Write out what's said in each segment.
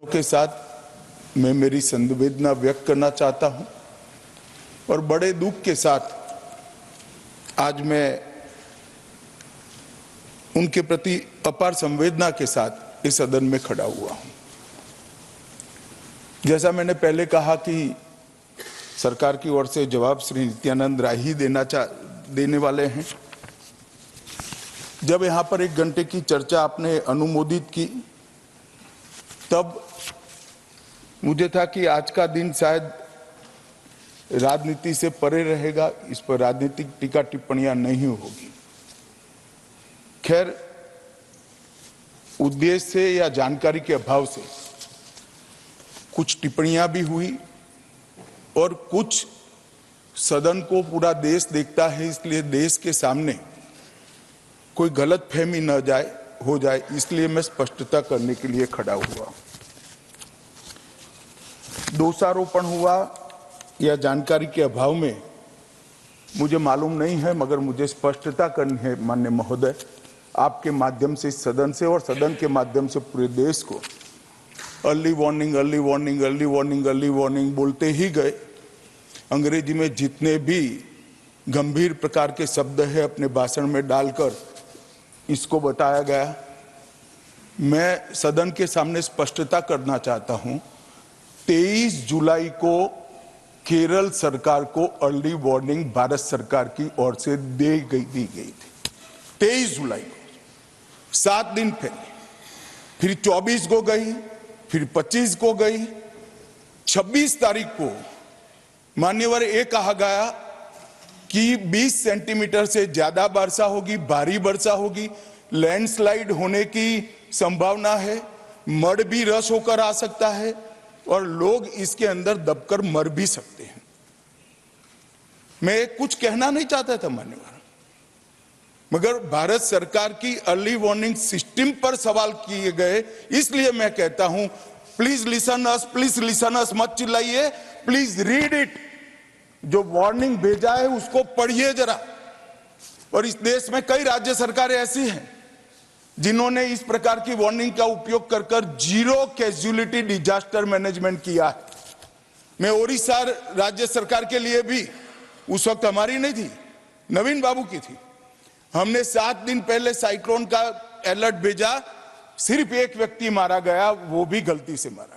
के साथ मैं मेरी संवेदना व्यक्त करना चाहता हूं और बड़े दुख के साथ आज मैं उनके प्रति अपार संवेदना के साथ इस सदन में खड़ा हुआ हूं। जैसा मैंने पहले कहा कि सरकार की ओर से जवाब श्री नित्यानंद राय ही देने वाले हैं। जब यहां पर 1 घंटे की चर्चा आपने अनुमोदित की तब मुझे था कि आज का दिन शायद राजनीति से परे रहेगा, इस पर राजनीतिक टीका टिप्पणियां नहीं होगी। खैर, उद्देश्य से या जानकारी के अभाव से कुछ टिप्पणियां भी हुई और कुछ सदन को पूरा देश देखता है, इसलिए देश के सामने कोई गलतफहमी न हो जाए, इसलिए मैं स्पष्टता करने के लिए खड़ा हुआ। दोषारोपण हुआ या जानकारी के अभाव में मुझे मालूम नहीं है, मगर मुझे स्पष्टता करनी है माननीय महोदय, आपके माध्यम से सदन से और सदन के माध्यम से पूरे देश को। Early warning early warning early warning early warning बोलते ही गए। अंग्रेजी में जितने भी गंभीर प्रकार के शब्द है अपने भाषण में डालकर इसको बताया गया। मैं सदन के सामने स्पष्टता करना चाहता हूं, 23 जुलाई को केरल सरकार को अर्ली वार्निंग भारत सरकार की ओर से दी गई थी। 23 जुलाई को, 7 दिन पहले, फिर 24 को गई, फिर 25 को गई, 26 तारीख को मान्यवर ये कहा गया कि 20 सेंटीमीटर से ज्यादा वर्षा होगी, भारी वर्षा होगी, लैंडस्लाइड होने की संभावना है, मड भी रस होकर आ सकता है और लोग इसके अंदर दबकर मर भी सकते हैं। मैं कुछ कहना नहीं चाहता था मान्यवर, मगर भारत सरकार की अर्ली वार्निंग सिस्टम पर सवाल किए गए, इसलिए मैं कहता हूं प्लीज लिसन अस, मत चिल्लाइए, प्लीज रीड इट। जो वार्निंग भेजा है उसको पढ़िए जरा। और इस देश में कई राज्य सरकारें ऐसी हैं जिन्होंने इस प्रकार की वार्निंग का उपयोग कर कर जीरो कैजुअलिटी डिजास्टर मैनेजमेंट किया है। मैं ओडिशा राज्य सरकार के लिए भी, उस वक्त हमारी नहीं थी, नवीन बाबू की थी, हमने 7 दिन पहले साइक्लोन का अलर्ट भेजा, सिर्फ 1 व्यक्ति मारा गया, वो भी गलती से मारा गया।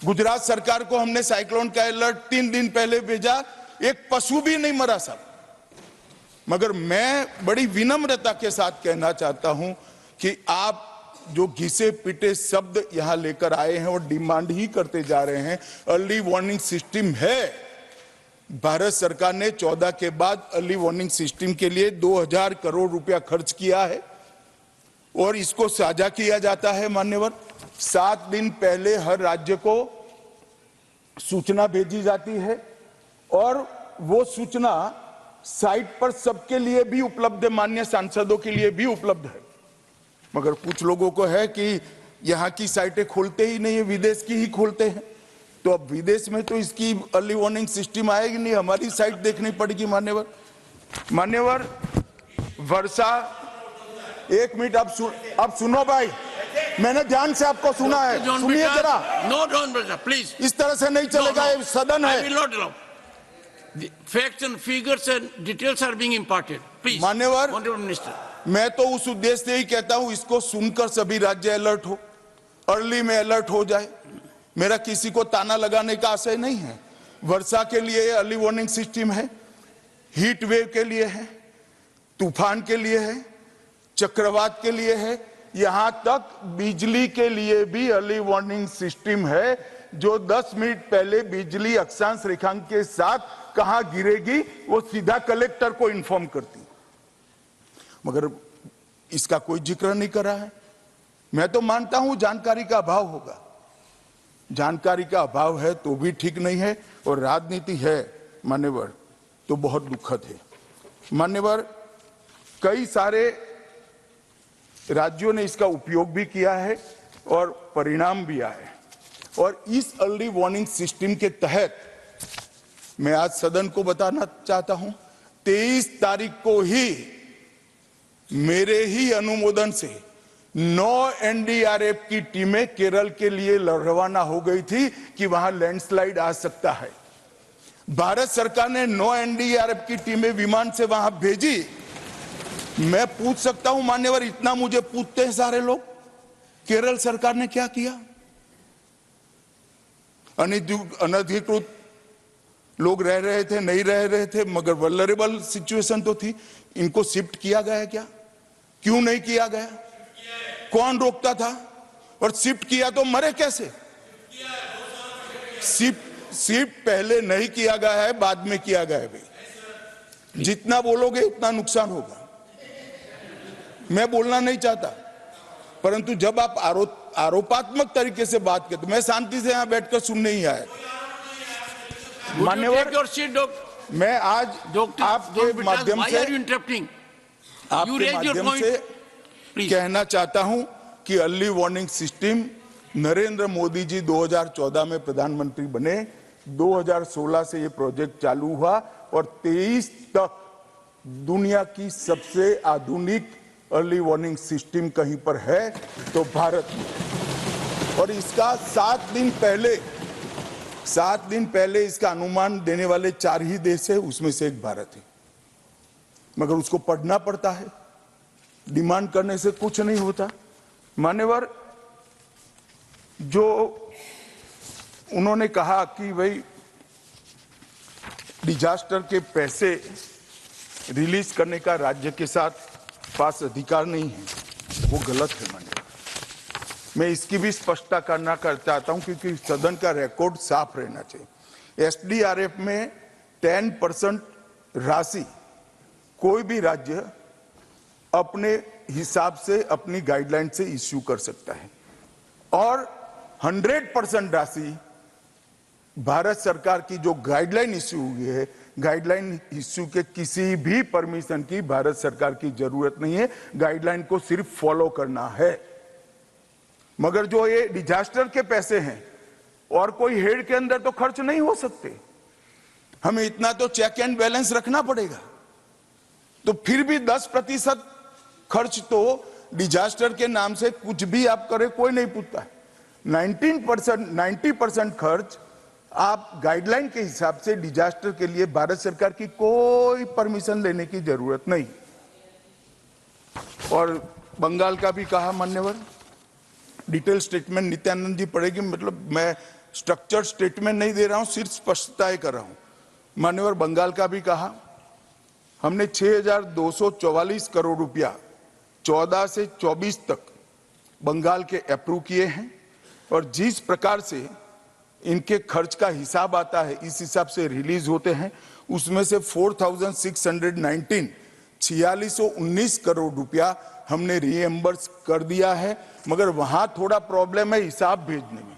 गुजरात सरकार को हमने साइक्लोन का अलर्ट 3 दिन पहले भेजा, 1 पशु भी नहीं मरा साहब। मगर मैं बड़ी विनम्रता के साथ कहना चाहता हूं कि आप जो घिसे पिटे शब्द यहां लेकर आए हैं और डिमांड ही करते जा रहे हैं। अर्ली वार्निंग सिस्टम है, भारत सरकार ने 14 के बाद अर्ली वार्निंग सिस्टम के लिए 2000 करोड़ रुपया खर्च किया है और इसको साझा किया जाता है मान्यवर। 7 दिन पहले हर राज्य को सूचना भेजी जाती है और वो सूचना साइट पर सबके लिए भी उपलब्ध है, माननीय सांसदों के लिए भी उपलब्ध है। मगर कुछ लोगों को है कि यहाँ की साइटें खोलते ही नहीं है, विदेश की ही खोलते हैं। तो अब विदेश में तो इसकी अर्ली वार्निंग सिस्टम आएगी नहीं, हमारी साइट देखनी पड़ेगी मान्यवर। वर्षा, 1 मिनट, अब सुनो भाई, मैंने ध्यान से आपको सुना है, सुनिए जरा। नो प्लीज, इस तरह से नहीं चलेगा, ये सदन है। Facts and figures and details are being imparted. Please, मान्यवर, Honorable Minister. मैं तो उस उद्देश्य से ही कहता हूं इसको सुनकर सभी राज्य अलर्ट हो, अर्ली में अलर्ट हो जाए। मेरा किसी को ताना लगाने का आशय नहीं है। वर्षा के लिए अर्ली वार्निंग सिस्टम है, हीट वेव के लिए है, तूफान के लिए है, चक्रवात के लिए है, यहां तक बिजली के लिए भी अर्ली वार्निंग सिस्टम है, जो 10 मिनट पहले बिजली अक्षांश रेखांक के साथ कहां गिरेगी वो सीधा कलेक्टर को इन्फॉर्म करती, मगर इसका कोई जिक्र नहीं कर रहा है। मैं तो मानता हूं जानकारी का अभाव होगा, जानकारी का अभाव है तो भी ठीक नहीं है, और राजनीति है मान्यवर तो बहुत दुखद है मान्यवर। कई सारे राज्यों ने इसका उपयोग भी किया है और परिणाम भी आए, और इस अर्ली वार्निंग सिस्टम के तहत मैं आज सदन को बताना चाहता हूं, 23 तारीख को ही मेरे ही अनुमोदन से 9 एनडीआरएफ की टीमें केरल के लिए रवाना हो गई थी कि वहां लैंडस्लाइड आ सकता है। भारत सरकार ने 9 एनडीआरएफ की टीमें विमान से वहां भेजी। मैं पूछ सकता हूं मान्यवर, इतना मुझे पूछते हैं सारे लोग, केरल सरकार ने क्या किया? अनधिकृत लोग रह रहे थे, नहीं रह रहे थे, मगर वल्नरेबल सिचुएशन तो थी। इनको शिफ्ट किया गया क्या? क्यों नहीं किया गया? कौन रोकता था? और शिफ्ट किया तो मरे कैसे? शिफ्ट पहले नहीं किया गया है, बाद में किया गया है। भाई जितना बोलोगे उतना नुकसान होगा। मैं बोलना नहीं चाहता, परंतु जब आप आरोपात्मक तरीके से बात करते, मैं शांति से यहां बैठकर सुनने ही आया। मान्यवर, मैं आज आपके माध्यम से कहना चाहता हूं कि early warning system Narendra Modi ji 2014 में प्रधानमंत्री बने, 2016 से ये प्रोजेक्ट चालू हुआ और 23 तक दुनिया की सबसे आधुनिक अर्ली वार्निंग सिस्टम कहीं पर है तो भारत में। और इसका 7 दिन पहले इसका अनुमान देने वाले 4 ही देश है, उसमें से एक भारत है। मगर उसको पढ़ना पड़ता है, डिमांड करने से कुछ नहीं होता। मान्यवर, जो उन्होंने कहा कि भाई डिजास्टर के पैसे रिलीज करने का राज्य के साथ पास अधिकार नहीं है, वो गलत है। मान्यवर, मैं इसकी भी स्पष्टता करना चाहता हूं क्योंकि सदन का रिकॉर्ड साफ रहना चाहिए। एसडीआरएफ में 10% राशि कोई भी राज्य अपने हिसाब से, अपनी गाइडलाइन से इश्यू कर सकता है और 100% राशि भारत सरकार की जो गाइडलाइन इश्यू हुई है, गाइडलाइन इश्यू के किसी भी परमिशन की भारत सरकार की जरूरत नहीं है, गाइडलाइन को सिर्फ फॉलो करना है। मगर जो ये डिजास्टर के पैसे हैं और कोई हेड के अंदर तो खर्च नहीं हो सकते, हमें इतना तो चेक एंड बैलेंस रखना पड़ेगा। तो फिर भी 10% खर्च तो डिजास्टर के नाम से कुछ भी आप करें कोई नहीं पूछता है। 90% खर्च आप गाइडलाइन के हिसाब से डिजास्टर के लिए भारत सरकार की कोई परमिशन लेने की जरूरत नहीं। और बंगाल का भी कहा मान्यवर, डिटेल स्टेटमेंट नित्यानंद जी पढ़ेगी, मतलब मैं स्ट्रक्चर स्टेटमेंट नहीं दे रहा हूं, सिर्फ स्पष्टताएं कर रहा हूं। मान्यवर, बंगाल का भी कहा, हमने 6,244 करोड़ रुपया 14 से 24 तक बंगाल के अप्रूव किए हैं और जिस प्रकार से इनके खर्च का हिसाब आता है इस हिसाब से रिलीज होते हैं। उसमें से 4619 करोड़ रुपया हमने रीएम्बर्स कर दिया है, मगर वहां थोड़ा प्रॉब्लम है हिसाब भेजने में।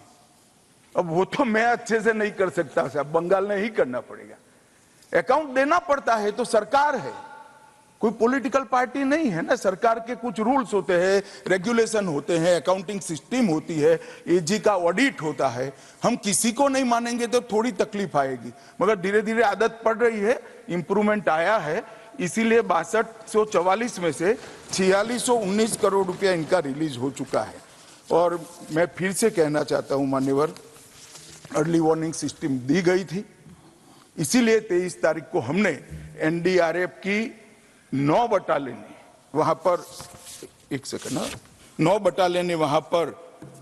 अब वो तो मैं अच्छे से नहीं कर सकता साहब, बंगाल ने ही करना पड़ेगा। अकाउंट देना पड़ता है तो सरकार है, कोई पॉलिटिकल पार्टी नहीं है ना। सरकार के कुछ रूल्स होते हैं, रेगुलेशन होते हैं, अकाउंटिंग सिस्टम होती है, एजी का ऑडिट होता है। हम किसी को नहीं मानेंगे तो थोड़ी तकलीफ आएगी, मगर धीरे धीरे आदत पड़ रही है, इंप्रूवमेंट आया है। इसीलिए 6244 में से 4619 करोड़ रुपया इनका रिलीज हो चुका है। और मैं फिर से कहना चाहता हूं मान्यवर, अर्ली वार्निंग सिस्टम दी गई थी, इसीलिए 23 तारीख को हमने एनडीआरएफ की 9 बटालियन वहां पर, 9 बटालियन वहां पर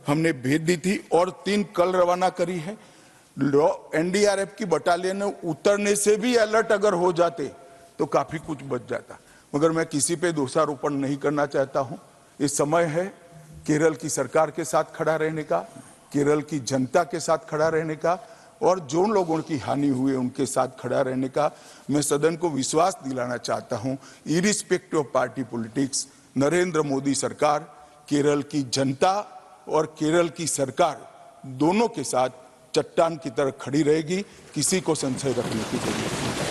हमने भेज दी थी और 3 कल रवाना करी है। एनडीआरएफ की बटालियन उतरने से भी अलर्ट अगर हो जाते तो काफी कुछ बच जाता, मगर मैं किसी पे दोषारोपण नहीं करना चाहता हूं। ये समय है केरल की सरकार के साथ खड़ा रहने का, केरल की जनता के साथ खड़ा रहने का और जो लोगों की हानि हुई है उनके साथ खड़ा रहने का। मैं सदन को विश्वास दिलाना चाहता हूं, irrespective of party politics, Narendra Modi सरकार केरल की जनता और केरल की सरकार दोनों के साथ चट्टान की तरह खड़ी रहेगी, किसी को संशय रखने की जरूरत नहीं।